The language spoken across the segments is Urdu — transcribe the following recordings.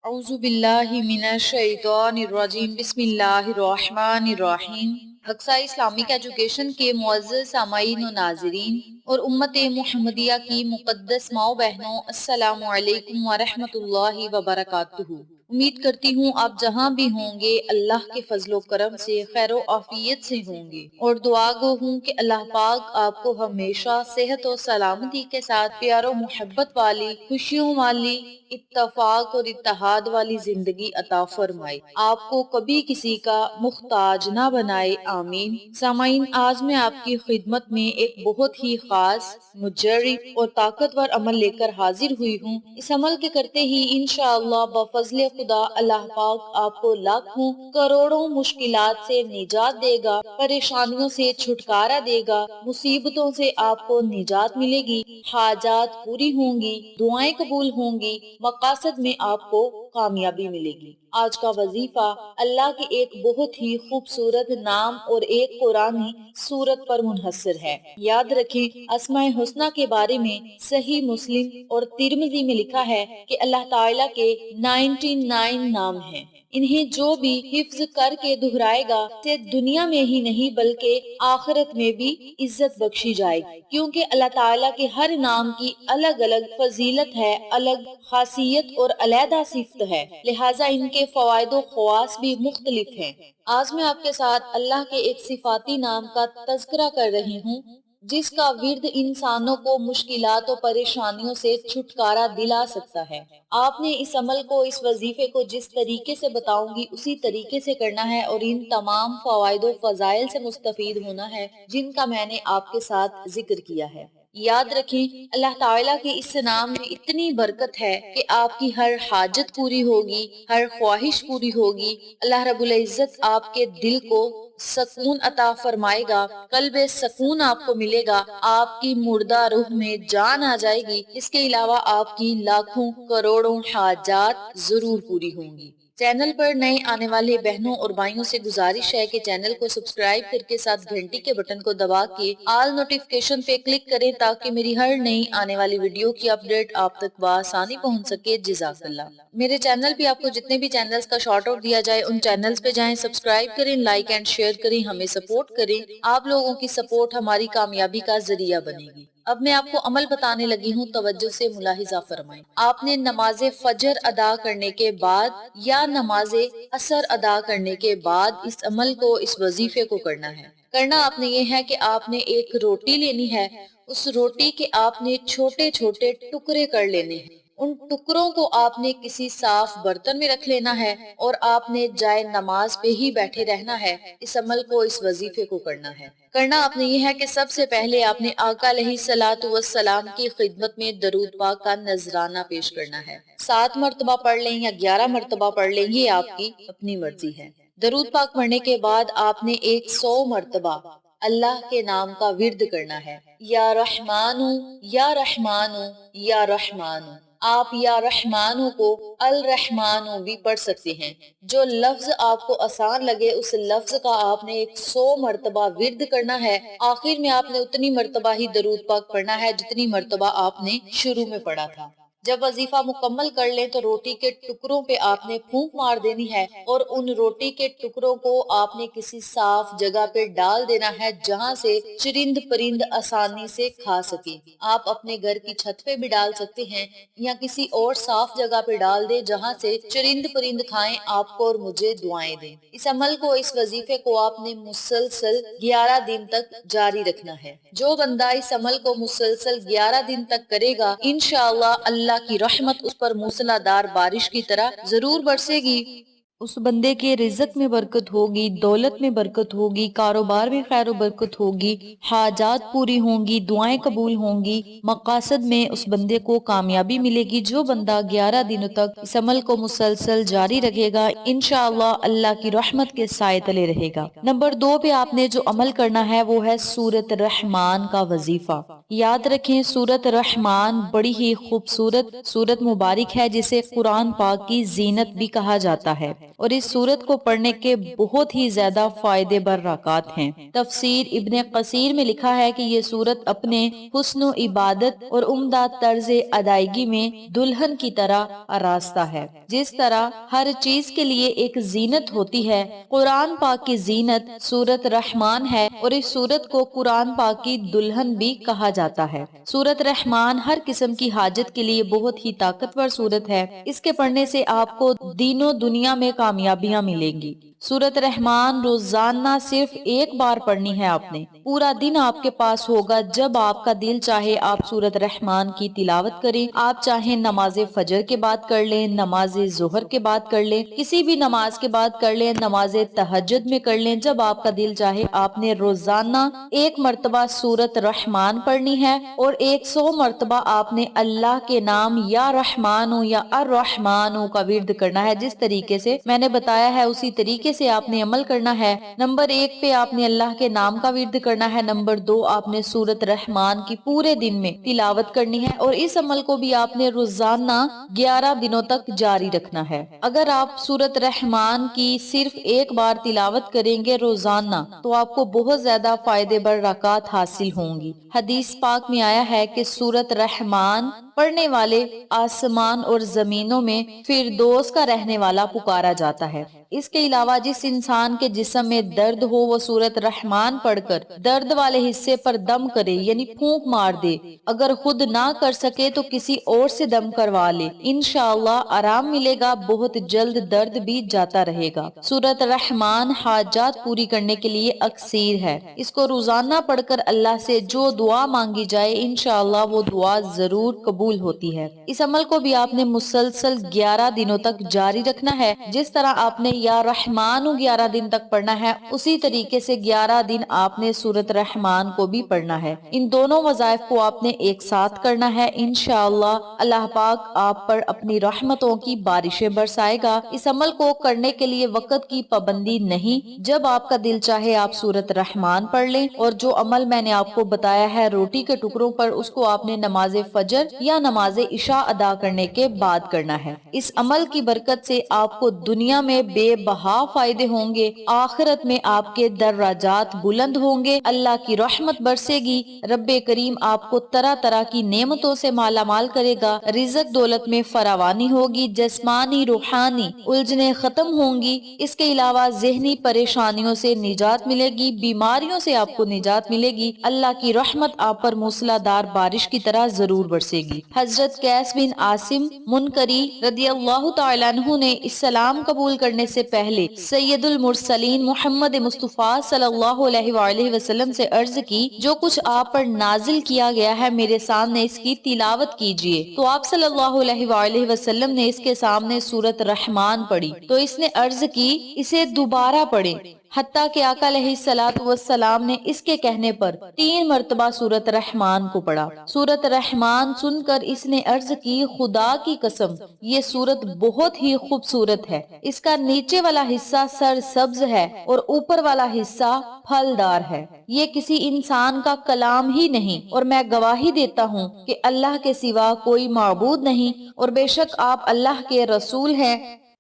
اعوذ باللہ من الشیطان الرجیم بسم اللہ الرحمن الرحیم۔ اقصی اسلامک ایجوکیشن کے معزز سامعین و ناظرین اور امت محمدیہ کی مقدس ماؤں بہنوں، السلام علیکم ورحمۃ اللہ وبرکاتہ۔ امید کرتی ہوں آپ جہاں بھی ہوں گے اللہ کے فضل و کرم سے خیر و عافیت سے ہوں گے، اور دعا گو ہوں کہ اللہ پاک آپ کو ہمیشہ صحت و سلامتی کے ساتھ پیار و محبت والی، خوشیوں والی، اتفاق اور اتحاد والی زندگی عطا فرمائے، آپ کو کبھی کسی کا محتاج نہ بنائے، آمین۔ سامعین، آج میں آپ کی خدمت میں ایک بہت ہی خاص، مجرب اور طاقتور عمل لے کر حاضر ہوئی ہوں۔ اس عمل کے کرتے ہی انشاءاللہ بفضل خدا اللہ پاک آپ کو لاکھوں کروڑوں مشکلات سے نجات دے گا، پریشانیوں سے چھٹکارا دے گا، مصیبتوں سے آپ کو نجات ملے گی، حاجات پوری ہوں گی، دعائیں قبول ہوں گی، مقاصد میں آپ کو کامیابی ملے گی۔ آج کا وظیفہ اللہ کے ایک بہت ہی خوبصورت نام اور ایک قرآنی سورت پر منحصر ہے۔ یاد رکھیں، اسماء الحسنی کے بارے میں صحیح مسلم اور ترمذی میں لکھا ہے کہ اللہ تعالیٰ کے 99 نام ہیں، انہیں جو بھی حفظ کر کے دہرائے گا اسے دنیا میں ہی نہیں بلکہ آخرت میں بھی عزت بخشی جائے گی، کیونکہ اللہ تعالیٰ کے ہر نام کی الگ الگ فضیلت ہے، الگ خاصیت اور علیحدہ صفت ہے، لہٰذا ان کے فوائد و خواص بھی مختلف ہیں۔ آج میں آپ کے ساتھ اللہ کے ایک صفاتی نام کا تذکرہ کر رہی ہوں جس کا ورد انسانوں کو مشکلات و پریشانیوں سے چھٹکارا دلا سکتا ہے۔ آپ نے اس عمل کو، اس وظیفے کو جس طریقے سے بتاؤں گی اسی طریقے سے کرنا ہے اور ان تمام فوائد و فضائل سے مستفید ہونا ہے جن کا میں نے آپ کے ساتھ ذکر کیا ہے۔ یاد رکھیں، اللہ تعالیٰ کے اس نام میں اتنی برکت ہے کہ آپ کی ہر حاجت پوری ہوگی، ہر خواہش پوری ہوگی، اللہ رب العزت آپ کے دل کو سکون عطا فرمائے گا، قلب سکون آپ کو ملے گا، آپ کی مردہ روح میں جان آ جائے گی، اس کے علاوہ آپ کی لاکھوں کروڑوں حاجات ضرور پوری ہوں گی۔ چینل پر نئے آنے والے بہنوں اور بھائیوں سے گزارش ہے کہ چینل کو سبسکرائب کر کے ساتھ گھنٹی کے بٹن کو دبا کے آل نوٹیفیکیشن پہ کلک کریں تاکہ میری ہر نئی آنے والی ویڈیو کی اپڈیٹ آپ تک بآسانی پہنچ سکے۔ جزاک اللہ۔ میرے چینل پہ آپ کو جتنے بھی چینلز کا شارٹ آؤٹ دیا جائے ان چینلز پہ جائیں، سبسکرائب کریں، لائک اینڈ شیئر کریں، ہمیں سپورٹ کریں۔ آپ لوگوں کی سپورٹ ہماری کامیابی کا ذریعہ بنے گی۔ اب میں آپ کو عمل بتانے لگی ہوں، توجہ سے ملاحظہ فرمائیں۔ آپ نے نماز فجر ادا کرنے کے بعد یا نماز عصر ادا کرنے کے بعد اس عمل کو، اس وظیفے کو کرنا ہے۔ کرنا آپ نے یہ ہے کہ آپ نے ایک روٹی لینی ہے، اس روٹی کے آپ نے چھوٹے چھوٹے ٹکڑے کر لینے ہیں، ان ٹکڑوں کو آپ نے کسی صاف برتن میں رکھ لینا ہے اور آپ نے جائے نماز پہ ہی بیٹھے رہنا ہے۔ اس عمل کو، اس وظیفے کو کرنا ہے۔ کرنا آپ نے یہ ہے کہ سب سے پہلے آپ نے آقا علیہ الصلوۃ والسلام کی خدمت میں درود پاک کا نذرانہ پیش کرنا ہے۔ 7 مرتبہ پڑھ لیں یا 11 مرتبہ پڑھ لیں، یہ آپ کی اپنی مرضی ہے۔ درود پاک پڑھنے کے بعد آپ نے 100 مرتبہ اللہ کے نام کا ورد کرنا ہے۔ یا رحمانو، یا رحمانو، یا رحمانو۔ آپ یا رحمانو کو الرحمانو بھی پڑھ سکتے ہیں، جو لفظ آپ کو آسان لگے اس لفظ کا آپ نے 100 مرتبہ ورد کرنا ہے۔ آخر میں آپ نے اتنی مرتبہ ہی درود پاک پڑھنا ہے جتنی مرتبہ آپ نے شروع میں پڑھا تھا۔ جب وظیفہ مکمل کر لیں تو روٹی کے ٹکڑوں پہ آپ نے پھونک مار دینی ہے اور ان روٹی کے ٹکڑوں کو آپ نے کسی صاف جگہ پہ ڈال دینا ہے جہاں سے چرند پرند آسانی سے کھا سکیں۔ آپ اپنے گھر کی چھت پہ بھی ڈال سکتے ہیں یا کسی اور صاف جگہ پہ ڈال دیں جہاں سے چرند پرند کھائیں، آپ کو اور مجھے دعائیں دیں۔ اس عمل کو، اس وظیفے کو آپ نے مسلسل 11 دن تک جاری رکھنا ہے۔ جو بندہ اس عمل کو مسلسل 11 دن تک کرے گا، انشاءاللہ اللہ کی رحمت اس پر موسلا دھار بارش کی طرح ضرور برسے گی۔ اس بندے کے رزق میں برکت ہوگی، دولت میں برکت ہوگی، کاروبار میں خیر و برکت ہوگی، حاجات پوری ہوں گی، دعائیں قبول ہوں گی، مقاصد میں اس بندے کو کامیابی ملے گی۔ جو بندہ 11 دنوں تک اس عمل کو مسلسل جاری رکھے گا، انشاءاللہ اللہ کی رحمت کے سائے تلے رہے گا۔ نمبر 2 پہ آپ نے جو عمل کرنا ہے وہ ہے سورۃ الرحمن کا وظیفہ۔ یاد رکھیں سورت رحمان بڑی ہی خوبصورت سورت مبارک ہے جسے قرآن پاک کی زینت بھی کہا جاتا ہے، اور اس سورت کو پڑھنے کے بہت ہی زیادہ فائدے برکات ہیں۔ تفسیر ابن قصیر میں لکھا ہے کہ یہ سورت اپنے حسن و عبادت اور عمدہ طرز ادائیگی میں دلہن کی طرح آراستہ ہے۔ جس طرح ہر چیز کے لیے ایک زینت ہوتی ہے، قرآن پاک کی زینت سورت رحمان ہے، اور اس سورت کو قرآن پاک کی دلہن بھی کہا جاتا ہے۔ سورت رحمان ہر قسم کی حاجت کے لیے بہت ہی طاقتور سورت ہے۔ اس کے پڑھنے سے آپ کو دین و دنیا میں کامیابیاں ملیں گی۔ سورت رحمان روزانہ صرف ایک بار پڑھنی ہے آپ نے۔ پورا دن آپ کے پاس ہوگا، جب آپ کا دل چاہے آپ سورت رحمان کی تلاوت کریں۔ آپ چاہیں نماز فجر کے بعد کر لیں، نماز ظہر کے بعد کر لیں، کسی بھی نماز کے بعد کر لیں، نماز تہجد میں کر لیں، جب آپ کا دل چاہے آپ نے روزانہ ایک مرتبہ سورت رحمان پڑھنی ہے، اور 100 مرتبہ آپ نے اللہ کے نام یا رحمان یا الرحمن کا ورد کرنا ہے۔ جس طریقے سے میں نے بتایا ہے اسی طریقے سے آپ نے عمل کرنا ہے۔ نمبر 1 پہ آپ نے اللہ کے نام کا ورد کرنا ہے، نمبر 2 آپ نے سورت رحمان کی پورے دن میں تلاوت کرنی ہے، اور اس عمل کو بھی آپ نے روزانہ 11 دنوں تک جاری رکھنا ہے۔ اگر آپ سورت رحمان کی صرف ایک بار تلاوت کریں گے روزانہ تو آپ کو بہت زیادہ فائدے برکات حاصل ہوں گی۔ حدیث پاک میں آیا ہے کہ سورت رحمان پڑھنے والے آسمان اور زمینوں میں فردوس کا رہنے والا پکارا جاتا ہے۔ اس کے علاوہ جس انسان کے جسم میں درد ہو وہ سورت رحمان پڑھ کر درد والے حصے پر دم کرے، یعنی پھونک مار دے۔ اگر خود نہ کر سکے تو کسی اور سے دم کروا لے، انشاءاللہ آرام ملے گا، بہت جلد درد بھی جاتا رہے گا۔ سورت رحمان حاجات پوری کرنے کے لیے اکسیر ہے۔ اس کو روزانہ پڑھ کر اللہ سے جو دعا مانگی جائے انشاءاللہ وہ دعا ضرور قبول ہوتی ہے۔ اس عمل کو بھی آپ نے مسلسل 11 دنوں تک جاری رکھنا ہے۔ جس طرح آپ نے یا رحمان 11 دن تک پڑھنا ہے، اسی طریقے سے 11 دن آپ نے سورت رحمان کو بھی پڑھنا ہے۔ ان دونوں وظائف کو آپ نے ایک ساتھ کرنا ہے، انشاءاللہ اللہ پاک آپ پر اپنی رحمتوں کی بارشیں برسائے گا۔ اس عمل کو کرنے کے لیے وقت کی پابندی نہیں، جب آپ کا دل چاہے آپ سورت رحمان پڑھ لیں، اور جو عمل میں نے آپ کو بتایا ہے روٹی کے ٹکڑوں پر، اس کو آپ نے نماز فجر یا نماز عشاء ادا کرنے کے بعد کرنا ہے۔ اس عمل کی برکت سے آپ کو دنیا میں بے بہا فائدے ہوں گے، آخرت میں آپ کے درجات بلند ہوں گے، اللہ کی رحمت برسے گی، رب کریم آپ کو طرح طرح کی نعمتوں سے مالا مال کرے گا، رزق دولت میں فراوانی ہوگی، جسمانی روحانی الجھنیں ختم ہوں گی۔ اس کے علاوہ ذہنی پریشانیوں سے نجات ملے گی، بیماریوں سے آپ کو نجات ملے گی، اللہ کی رحمت آپ پر موسلا دار بارش کی طرح ضرور برسے گی۔ حضرت قیس بن عاصم منکری رضی اللہ تعالیٰ عنہ نے اسلام قبول کرنے سے پہلے سید المرسلین محمد مصطفیٰ صلی اللہ علیہ وآلہ وسلم سے عرض کی، جو کچھ آپ پر نازل کیا گیا ہے میرے سامنے اس کی تلاوت کیجئے۔ تو آپ صلی اللہ علیہ وآلہ وسلم نے اس کے سامنے سورت رحمان پڑھی تو اس نے عرض کی اسے دوبارہ پڑھیں، حتیٰ کہ آقا علیہ الصلوۃ والسلام نے اس کے کہنے پر 3 مرتبہ سورت رحمان کو پڑھا۔ سورت رحمان سن کر اس نے عرض کی، خدا کی قسم یہ سورت بہت ہی خوبصورت ہے، اس کا نیچے والا حصہ سر سبز ہے اور اوپر والا حصہ پھلدار ہے، یہ کسی انسان کا کلام ہی نہیں، اور میں گواہی دیتا ہوں کہ اللہ کے سوا کوئی معبود نہیں، اور بے شک آپ اللہ کے رسول ہیں۔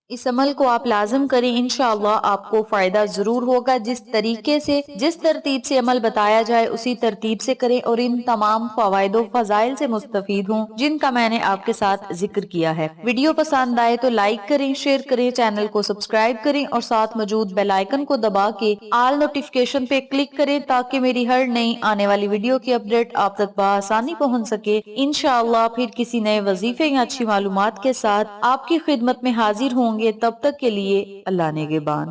اس عمل کو آپ لازم کریں، انشاءاللہ آپ کو فائدہ ضرور ہوگا۔ جس طریقے سے جس ترتیب سے عمل بتایا جائے اسی ترتیب سے کریں، اور ان تمام فوائد و فضائل سے مستفید ہوں جن کا میں نے آپ کے ساتھ ذکر کیا ہے۔ ویڈیو پسند آئے تو لائک کریں، شیئر کریں، چینل کو سبسکرائب کریں، اور ساتھ موجود بیل آئیکن کو دبا کے آل نوٹیفیکیشن پہ کلک کریں تاکہ میری ہر نئی آنے والی ویڈیو کی اپڈیٹ آپ تک بآسانی پہنچ سکے۔ انشاءاللہ پھر کسی نئے وظیفے یا اچھی معلومات کے ساتھ آپ کی خدمت میں حاضر ہوں گے، تب تک کے لیے اللہ نگہبان۔